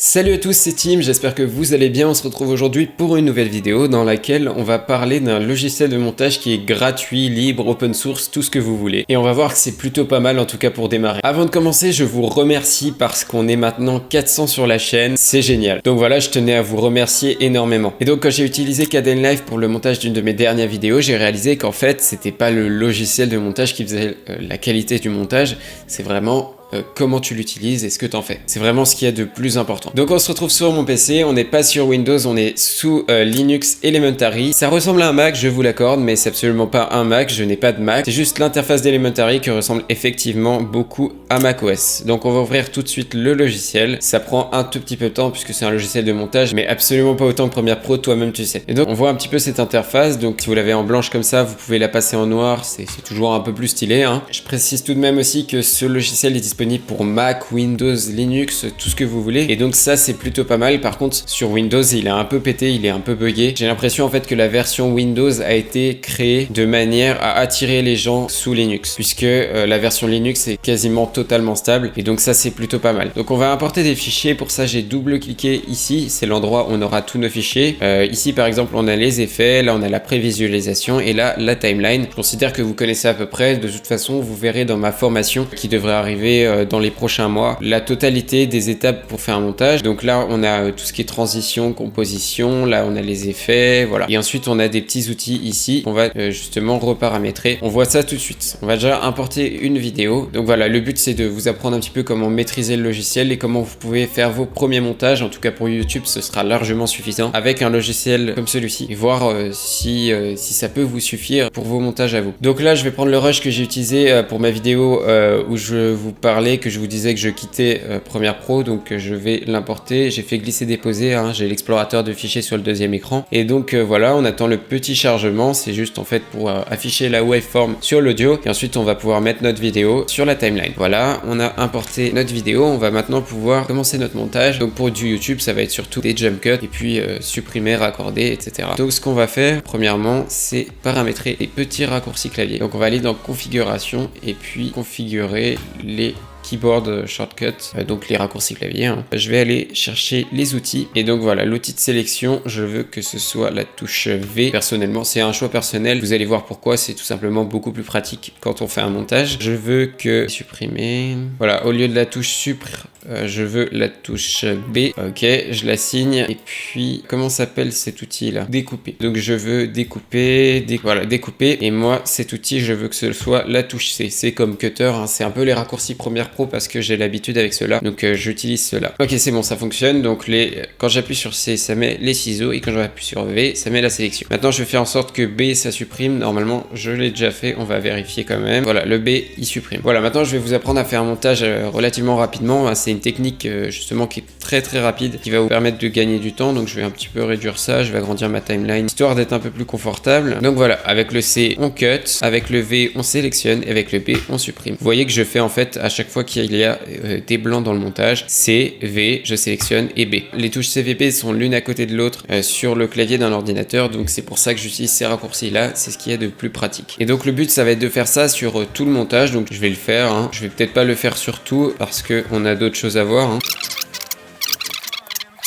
Salut à tous, c'est Tim, j'espère que vous allez bien. On se retrouve aujourd'hui pour une nouvelle vidéo dans laquelle on va parler d'un logiciel de montage qui est gratuit, libre, open source, tout ce que vous voulez. Et on va voir que c'est plutôt pas mal en tout cas pour démarrer. Avant de commencer, je vous remercie parce qu'on est maintenant 400 sur la chaîne, c'est génial. Donc voilà, je tenais à vous remercier énormément. Et donc quand j'ai utilisé Kdenlive pour le montage d'une de mes dernières vidéos, j'ai réalisé qu'en fait, c'était pas le logiciel de montage qui faisait la qualité du montage, c'est vraiment comment tu l'utilises et ce que t'en fais. C'est vraiment ce qu'il y a de plus important. Donc on se retrouve sur mon PC, on n'est pas sur Windows, on est sous Linux Elementary. Ça ressemble à un Mac, je vous l'accorde, mais c'est absolument pas un Mac, je n'ai pas de Mac. C'est juste l'interface d'Elementary qui ressemble effectivement beaucoup à macOS. Donc on va ouvrir tout de suite le logiciel. Ça prend un tout petit peu de temps puisque c'est un logiciel de montage, mais absolument pas autant que Premiere Pro, toi-même tu sais. Et donc on voit un petit peu cette interface. Donc si vous l'avez en blanche comme ça, vous pouvez la passer en noir, c'est toujours un peu plus stylé, hein. Je précise tout de même aussi que ce logiciel est disponible pour Mac, Windows, Linux, tout ce que vous voulez. Et donc ça, c'est plutôt pas mal. Par contre, sur Windows, il est un peu pété, il est un peu buggé. J'ai l'impression en fait que la version Windows a été créée de manière à attirer les gens sous Linux, puisque la version Linux est quasiment totalement stable. Et donc ça, c'est plutôt pas mal. Donc on va importer des fichiers. Pour ça, j'ai double-cliqué ici. C'est l'endroit où on aura tous nos fichiers. Ici, par exemple, on a les effets. Là, on a la prévisualisation. Et là, la timeline. Je considère que vous connaissez à peu près. De toute façon, vous verrez dans ma formation qui devrait arriver dans les prochains mois la totalité des étapes pour faire un montage. Donc là on a tout ce qui est transition, composition, là on a les effets, voilà. Et ensuite on a des petits outils ici qu'on va justement reparamétrer. On voit ça tout de suite. On va déjà importer une vidéo. Donc voilà, le but c'est de vous apprendre un petit peu comment maîtriser le logiciel et comment vous pouvez faire vos premiers montages. En tout cas pour YouTube ce sera largement suffisant avec un logiciel comme celui-ci et voir si ça peut vous suffire pour vos montages à vous. Donc là je vais prendre le rush que j'ai utilisé pour ma vidéo où je vous parlais, que je vous disais que je quittais Premiere Pro, donc je vais l'importer. J'ai fait glisser-déposer, hein, j'ai l'explorateur de fichiers sur le deuxième écran. Et donc voilà, on attend le petit chargement, c'est juste en fait pour afficher la waveform sur l'audio. Et ensuite on va pouvoir mettre notre vidéo sur la timeline. Voilà, on a importé notre vidéo, on va maintenant pouvoir commencer notre montage. Donc pour du YouTube, ça va être surtout des jump cuts et puis supprimer, raccorder, etc. Donc ce qu'on va faire, premièrement, c'est paramétrer les petits raccourcis clavier. Donc on va aller dans configuration et puis configurer les keyboard shortcut, donc les raccourcis clavier, hein. Je vais aller chercher les outils et donc voilà, l'outil de sélection, je veux que ce soit la touche V. Personnellement, c'est un choix personnel, vous allez voir pourquoi, c'est tout simplement beaucoup plus pratique quand on fait un montage. Je veux que supprimer, voilà, au lieu de la touche supr, je veux la touche B. Ok, je la signe. Et puis, comment s'appelle cet outil là? Découper. Donc je veux découper, voilà, découper. Et moi, cet outil, je veux que ce soit la touche C. C'est comme cutter, hein. C'est un peu les raccourcis Premiere Pro parce que j'ai l'habitude avec cela. Donc j'utilise cela. Ok, c'est bon, ça fonctionne. Donc quand j'appuie sur C, ça met les ciseaux. Et quand j'appuie sur V, ça met la sélection. Maintenant, je vais faire en sorte que B, ça supprime. Normalement, je l'ai déjà fait. On va vérifier quand même. Voilà, le B, il supprime. Voilà, maintenant, je vais vous apprendre à faire un montage relativement rapidement. C'est une technique justement qui est très rapide, qui va vous permettre de gagner du temps. Donc je vais un petit peu réduire ça, je vais agrandir ma timeline histoire d'être un peu plus confortable. Donc voilà, avec le C on cut, avec le V on sélectionne et avec le B on supprime. Vous voyez que je fais en fait à chaque fois qu'il y a des blancs dans le montage, C, V, je sélectionne et B. Les touches CVP sont l'une à côté de l'autre sur le clavier d'un ordinateur, donc c'est pour ça que j'utilise ces raccourcis là, c'est ce qu'il y a de plus pratique. Et donc le but ça va être de faire ça sur tout le montage, donc je vais le faire, hein. Je vais peut-être pas le faire sur tout parce que on a d'autres choses à voir, hein.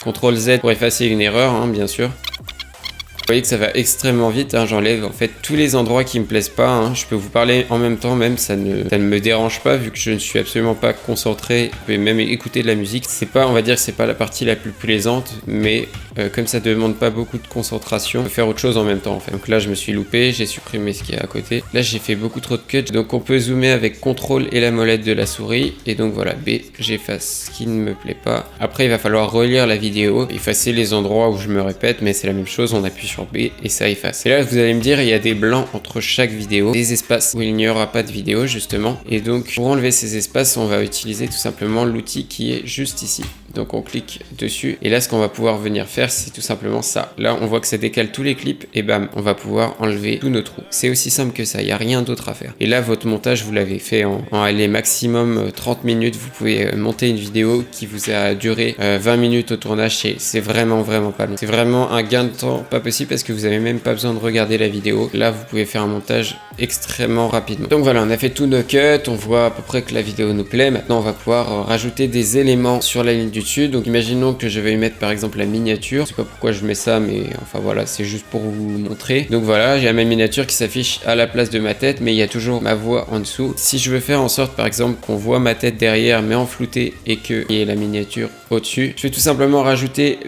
CTRL Z pour effacer une erreur, hein, bien sûr. Vous voyez que ça va extrêmement vite, hein. J'enlève en fait tous les endroits qui me plaisent pas, hein. Je peux vous parler en même temps, même ça ne me dérange pas vu que je ne suis absolument pas concentré. Vous pouvez même écouter de la musique. C'est pas, on va dire que c'est pas la partie la plus plaisante, mais comme ça demande pas beaucoup de concentration, on peut faire autre chose en même temps en fait. Donc là je me suis loupé, j'ai supprimé ce qui est à côté. Là j'ai fait beaucoup trop de cuts, donc on peut zoomer avec CTRL et la molette de la souris. Et donc voilà, B, j'efface ce qui ne me plaît pas. Après il va falloir relire la vidéo, effacer les endroits où je me répète, mais c'est la même chose, on appuie sur B et ça efface. Et là vous allez me dire il y a des blancs entre chaque vidéo, des espaces où il n'y aura pas de vidéo justement. Et donc pour enlever ces espaces on va utiliser tout simplement l'outil qui est juste ici. Donc on clique dessus et là ce qu'on va pouvoir venir faire c'est tout simplement ça. Là on voit que ça décale tous les clips et bam, on va pouvoir enlever tous nos trous. C'est aussi simple que ça, il n'y a rien d'autre à faire. Et là votre montage vous l'avez fait en aller maximum 30 minutes. Vous pouvez monter une vidéo qui vous a duré 20 minutes au tournage, c'est vraiment pas long. C'est vraiment un gain de temps pas possible parce que vous avez même pas besoin de regarder la vidéo. Là vous pouvez faire un montage extrêmement rapidement. Donc voilà, on a fait tous nos cuts, on voit à peu près que la vidéo nous plaît. Maintenant on va pouvoir rajouter des éléments sur la ligne du dessus. Donc imaginons que je vais y mettre par exemple la miniature. Je sais pas pourquoi je mets ça, mais enfin voilà, c'est juste pour vous montrer. Donc voilà, j'ai ma miniature qui s'affiche à la place de ma tête, mais il y a toujours ma voix en dessous. Si je veux faire en sorte par exemple qu'on voit ma tête derrière mais en flouté et qu'il y ait la miniature au-dessus, je vais tout simplement rajouter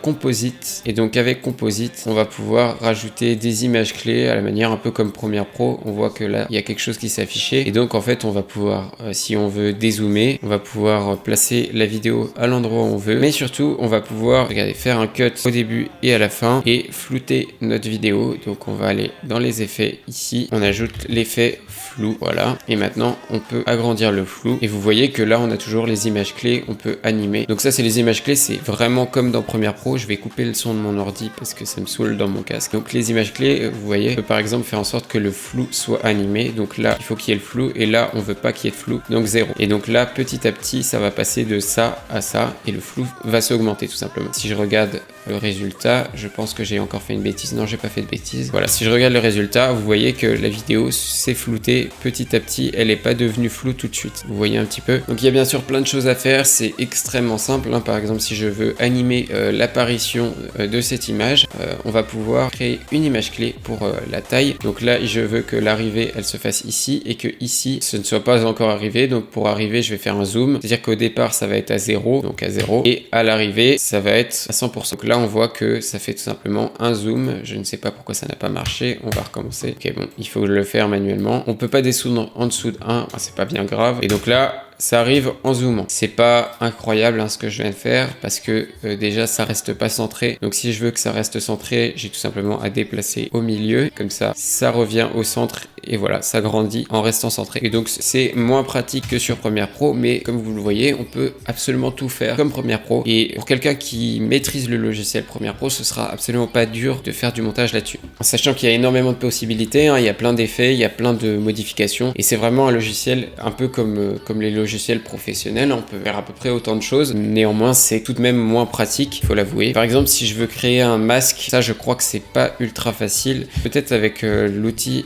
Composite. Et donc avec Composite, on va pouvoir rajouter des images clés à la manière un peu comme Premiere Pro. On voit que là, il y a quelque chose qui s'est affiché. Et donc en fait, on va pouvoir, si on veut dézoomer, on va pouvoir placer la vidéo à l'endroit où on veut. Mais surtout, on va pouvoir, regardez, faire un cut au début et à la fin et flouter notre vidéo. Donc on va aller dans les effets ici. On ajoute l'effet flou, voilà. Et maintenant, on peut agrandir le flou. Et vous voyez que là, on a toujours les images clés. On peut animer. Donc ça, c'est les images clés. C'est vraiment comme dans Premiere Pro. Je vais couper le son de mon ordi parce que ça me saoule dans mon casque. Donc les images clés, vous voyez, on peut par exemple faire en sorte que le flou soit animé. Donc là, il faut qu'il y ait le flou. Et là, on veut pas qu'il y ait de flou. Donc 0. Et donc là, petit à petit, ça va passer de ça à ça. Et le flou va s'augmenter tout simplement. Si je regarde le résultat, je pense que j'ai encore fait une bêtise. Non, j'ai pas fait de bêtise. Voilà, si je regarde le résultat, vous voyez que la vidéo s'est floutée petit à petit. Elle n'est pas devenue floue tout de suite. Vous voyez un petit peu. Donc il y a bien sûr plein de choses à faire. C'est extrêmement simple. Par exemple, si je veux animer l'apparition de cette image, on va pouvoir créer une image clé pour la taille. Donc là, je veux que l'arrivée, elle se fasse ici et que ici, ce ne soit pas encore arrivé. Donc pour arriver, je vais faire un zoom. C'est-à-dire qu'au départ, ça va être à 0, donc à 0. Et à l'arrivée, ça va être à 100%. Donc là, on voit que ça fait tout simplement un zoom. Je ne sais pas pourquoi ça n'a pas marché. On va recommencer. Ok, bon, il faut le faire manuellement. On peut pas descendre en dessous de 1. C'est pas bien grave. Et donc là, ça arrive en zoomant. C'est pas incroyable ce que je viens de faire parce que déjà ça reste pas centré. Donc si je veux que ça reste centré, j'ai tout simplement à déplacer au milieu. Comme ça, ça revient au centre et voilà, ça grandit en restant centré. Et donc c'est moins pratique que sur Premiere Pro, mais comme vous le voyez, on peut absolument tout faire comme Premiere Pro. Et pour quelqu'un qui maîtrise le logiciel Premiere Pro, ce sera absolument pas dur de faire du montage là-dessus. En sachant qu'il y a énormément de possibilités, il y a plein d'effets, il y a plein de modifications. Et c'est vraiment un logiciel un peu comme les logiciels professionnels, on peut faire à peu près autant de choses, néanmoins c'est tout de même moins pratique, il faut l'avouer. Par exemple, si je veux créer un masque, ça je crois que c'est pas ultra facile, peut-être avec un outil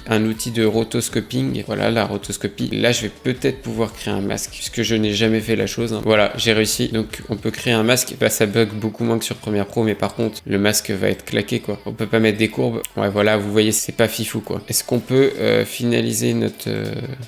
de rotoscoping, voilà la rotoscopie, là je vais peut-être pouvoir créer un masque, puisque je n'ai jamais fait la chose, Voilà, j'ai réussi, donc on peut créer un masque, ça bug beaucoup moins que sur Premiere Pro, mais par contre le masque va être claqué quoi, on peut pas mettre des courbes, ouais voilà, vous voyez c'est pas fifou quoi. Est-ce qu'on peut finaliser notre...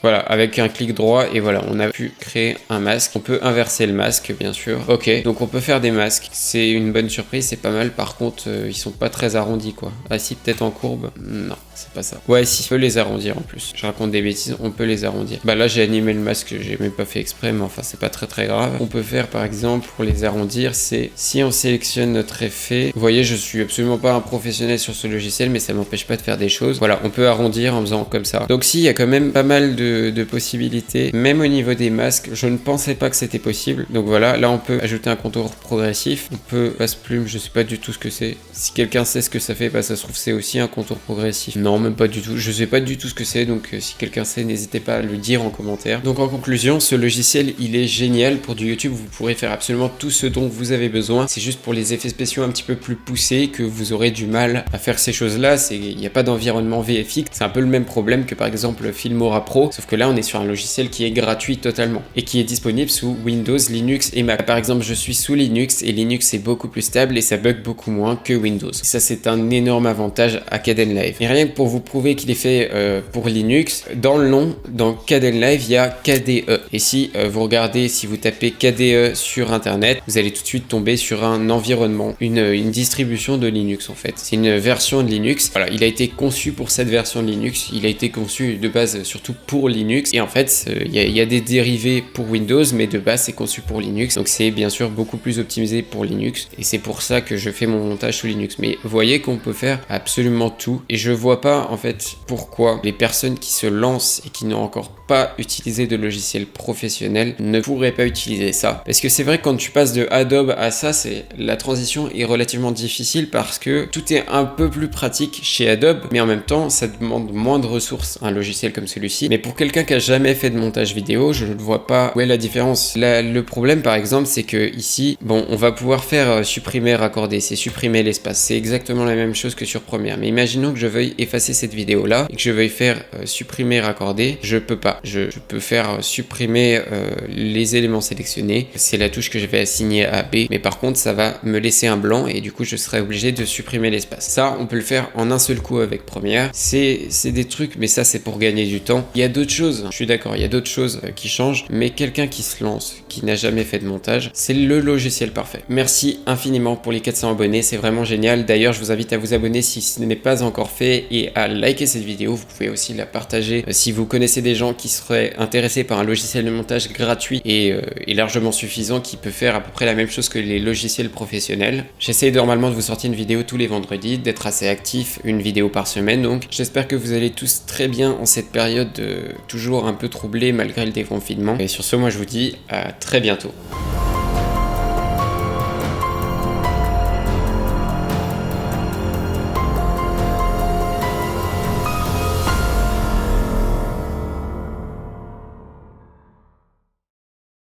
voilà, avec un clic droit, et voilà, on a pu créer un masque. On peut inverser le masque, bien sûr. Ok, donc on peut faire des masques. C'est une bonne surprise, c'est pas mal. Par contre, ils sont pas très arrondis, quoi. Ah si, peut-être en courbe. Non, c'est pas ça. Ouais, si, on peut les arrondir en plus. Je raconte des bêtises, on peut les arrondir. Bah là, j'ai animé le masque, j'ai même pas fait exprès, mais enfin, c'est pas très grave. On peut faire, par exemple, pour les arrondir, c'est si on sélectionne notre effet. Vous voyez, je suis absolument pas un professionnel sur ce logiciel, mais ça m'empêche pas de faire des choses. Voilà, on peut arrondir en faisant comme ça. Donc si, il y a quand même pas mal de possibilités, même au niveau des masques. Je ne pensais pas que c'était possible. Donc voilà, là on peut ajouter un contour progressif. On peut passe-plume, je sais pas du tout ce que c'est. Si quelqu'un sait ce que ça fait, bah ça se trouve c'est aussi un contour progressif. Non, même pas du tout. Je sais pas du tout ce que c'est. Donc si quelqu'un sait, n'hésitez pas à le dire en commentaire. Donc en conclusion, ce logiciel il est génial pour du YouTube. Vous pourrez faire absolument tout ce dont vous avez besoin. C'est juste pour les effets spéciaux un petit peu plus poussés que vous aurez du mal à faire ces choses-là. Il n'y a pas d'environnement VFX. C'est un peu le même problème que par exemple Filmora Pro. Sauf que là on est sur un logiciel qui est gratuit totalement et qui est disponible sous Windows, Linux et Mac. Par exemple, je suis sous Linux et Linux est beaucoup plus stable et ça bug beaucoup moins que Windows. Et ça, c'est un énorme avantage à Kdenlive. Et rien que pour vous prouver qu'il est fait pour Linux, dans le nom, dans Kdenlive, il y a KDE. Et si vous regardez, si vous tapez KDE sur Internet, vous allez tout de suite tomber sur un environnement, une distribution de Linux en fait. C'est une version de Linux. Voilà, il a été conçu pour cette version de Linux. Il a été conçu de base surtout pour Linux. Et en fait, il y a des dérivés pour Windows, mais de base c'est conçu pour Linux, donc c'est bien sûr beaucoup plus optimisé pour Linux, et c'est pour ça que je fais mon montage sous Linux. Mais vous voyez qu'on peut faire absolument tout, et je vois pas en fait pourquoi les personnes qui se lancent et qui n'ont encore pas utilisé de logiciel professionnel ne pourraient pas utiliser ça, parce que c'est vrai que quand tu passes de Adobe à ça, la transition est relativement difficile parce que tout est un peu plus pratique chez Adobe, mais en même temps ça demande moins de ressources, un logiciel comme celui-ci. Mais pour quelqu'un qui a jamais fait de montage vidéo, je ne vois pas où est la différence. Le problème par exemple, c'est que ici, bon, on va pouvoir faire supprimer, raccorder, c'est supprimer l'espace, c'est exactement la même chose que sur Premiere. Mais imaginons que je veuille effacer cette vidéo là et que je veuille faire supprimer, raccorder, je peux pas. là, je peux faire supprimer les éléments sélectionnés. C'est la touche que je vais assigner à B, mais par contre ça va me laisser un blanc et du coup je serai obligé de supprimer l'espace. Ça, on peut le faire en un seul coup avec Premiere. C'est des trucs, mais ça c'est pour gagner du temps. Il y a d'autres choses, je suis d'accord, il y a d'autres choses qui changent, mais quelqu'un qui se lance, qui n'a jamais fait de montage, c'est le logiciel parfait. Merci infiniment pour les 400 abonnés, c'est vraiment génial. D'ailleurs, je vous invite à vous abonner si ce n'est pas encore fait et à liker cette vidéo. Vous pouvez aussi la partager si vous connaissez des gens qui seraient intéressés par un logiciel de montage gratuit et largement suffisant qui peut faire à peu près la même chose que les logiciels professionnels. J'essaie normalement de vous sortir une vidéo tous les vendredis, d'être assez actif, une vidéo par semaine donc. J'espère que vous allez tous très bien en cette période toujours un peu troublée malgré le déconfinement. Et sur ce, moi je vous dis à très bientôt.